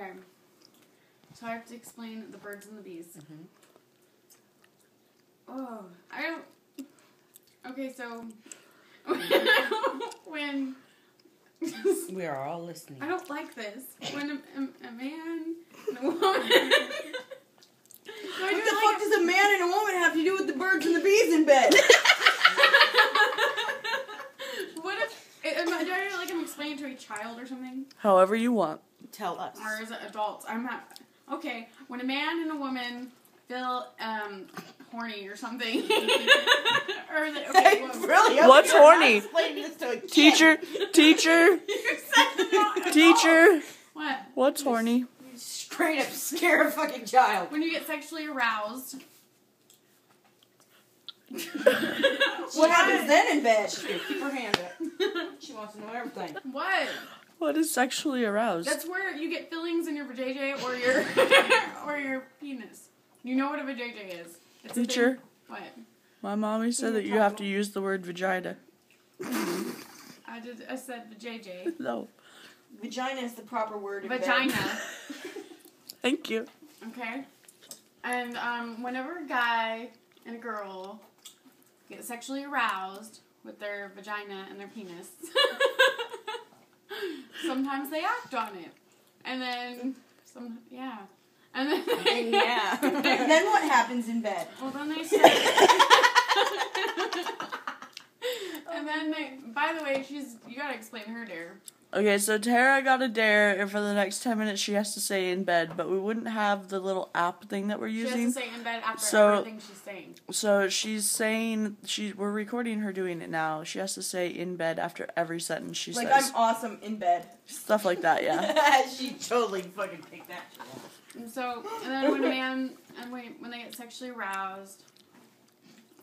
Okay. So I have to explain the birds and the bees. Mm-hmm. Oh, I don't... Okay, so... when... We are all listening. I don't like this. When a man and a woman... What the fuck does a man and a woman have to do with the birds and the bees in bed? What if... do I like I'm explaining to a child or something? However you want. Tell us. Or is it adults? I'm not... Okay, when a man and a woman feel horny or something. Or is it... Okay, Really? What's horny? Explaining this to a kid. Teacher. You said not Teacher. What? What's horny? Straight up scare a fucking child. When you get sexually aroused. What happens then in bed? She's gonna keep her hand up. She wants to know everything. What? What is sexually aroused? That's where you get fillings in your vajayjay or your or your penis. You know what a vajayjay is. It's Teacher. a thing. What? My mommy said that you have to use the word vagina. I said vajayjay. No. Vagina is the proper word in Vagina. bed. Thank you. Okay. And whenever a guy and a girl get sexually aroused with their vagina and their penis, sometimes they act on it. And then And then Yeah. And then what happens in bed? well, then they start. And then they. By the way, you gotta explain her dare. Okay, so Tara got a dare, and for the next 10 minutes she has to say in bed, but we wouldn't have the little app thing that we're She using. has to say in bed after So- everything she's saying. So she's saying, we're recording her doing it now. She has to say in bed after every sentence she Like, says. I'm awesome in bed. Stuff like that, yeah. She totally fucking picked that shit up. And so, and then when a man, and when they get sexually aroused,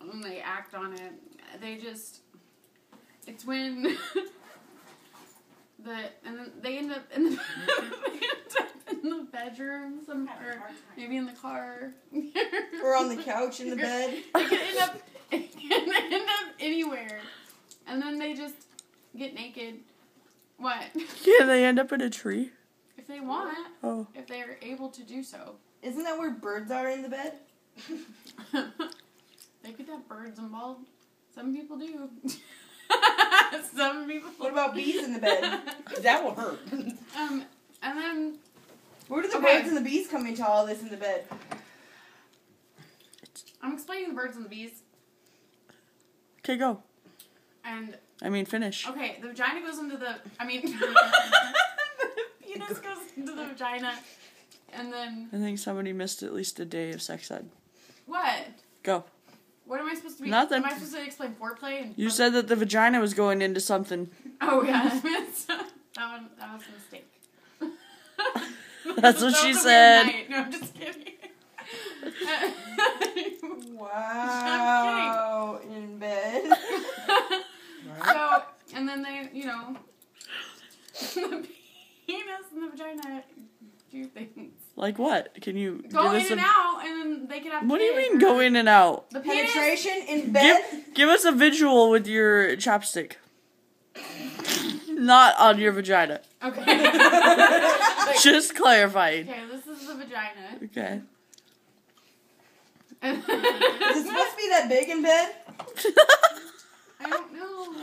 and they act on it, it's when and then they end up in the, in the bedroom, or maybe in the car. Or on the couch in the bed. They can end up anywhere. And then they just get naked. What? Yeah, they end up in a tree. If they want. Oh. If they're able to do so. Isn't that where birds are in the bed? They could have birds involved. Some people do. Some people. What about bees in the bed? That will hurt. And then. Where do the Okay. birds and the bees come into all this in the bed? I'm explaining the birds and the bees. Okay, go. And. Finish. Okay, the vagina goes into the. the penis goes into the vagina. And then. I think somebody missed at least a day of sex ed. What? Go. What am I supposed to be? Nothing. Am I supposed to explain foreplay? And You said that the vagina was going into something. Oh yeah, that was a mistake. That's what That she was a said. weird night. No, I'm just kidding. Wow. In bed. So, and then they, the penis and the vagina do things. Like what? Can you Go give in us and out, and then they can have. What do you kids, mean or- go in and out? The penis. Penetration in bed? Give us a visual with your chapstick. Not on your vagina. Okay. Just clarifying. Okay, this is the vagina. Okay. Is it supposed to be that big in bed? I don't know.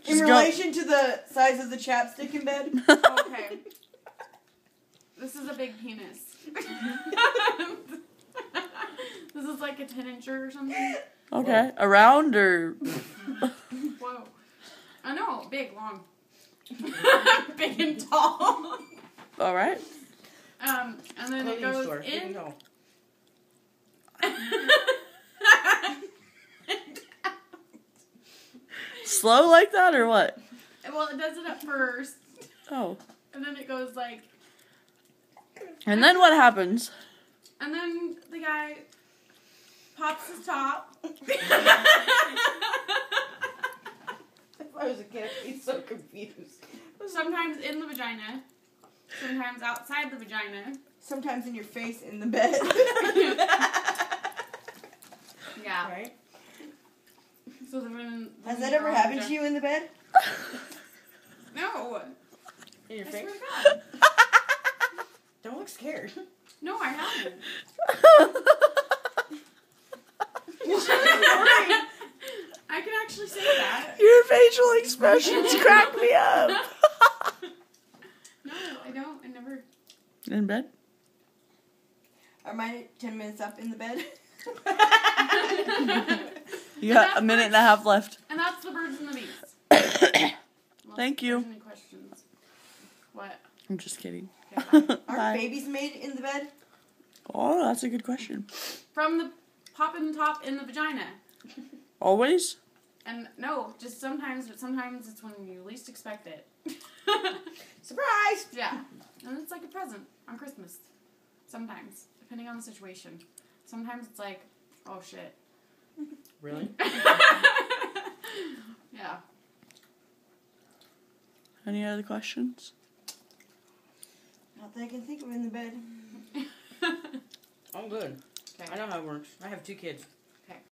In Just go. relation to the size of the chapstick in bed? Okay. This is a big penis. This is like a 10-incher or something. Okay. Around or Whoa. I know, big, long. Big and tall. all right. And then it goes in. No. Slow like that or what? Well, it does it at first, Oh. and then it goes like, And then what happens? and then the guy pops his top. If I was a kid, I'd be so confused. Sometimes in the vagina, sometimes outside the vagina. Sometimes in your face in the bed. Yeah. Right? So then. Has that ever happened to you in the bed? No. In your I face? swear to God. scared. No, I haven't. I can actually say that. Your facial expressions crack me up. No, I don't. I never. In bed? Are mine 10 minutes up in the bed? You got a minute and a half left. And that's the birds and the bees. Unless Thank you. there's any questions. What? I'm just kidding. Okay, bye. Aren't Bye. babies made in the bed? Oh, that's a good question. From the poppin' top in the vagina. Always? And no, just sometimes, but sometimes it's when you least expect it. Surprise! Yeah. And it's like a present on Christmas. Sometimes, depending on the situation. Sometimes it's like, oh shit. Really? Yeah. Any other questions? Not that I can think of in the bed. I'm good. Okay. I know how it works. I have 2 kids.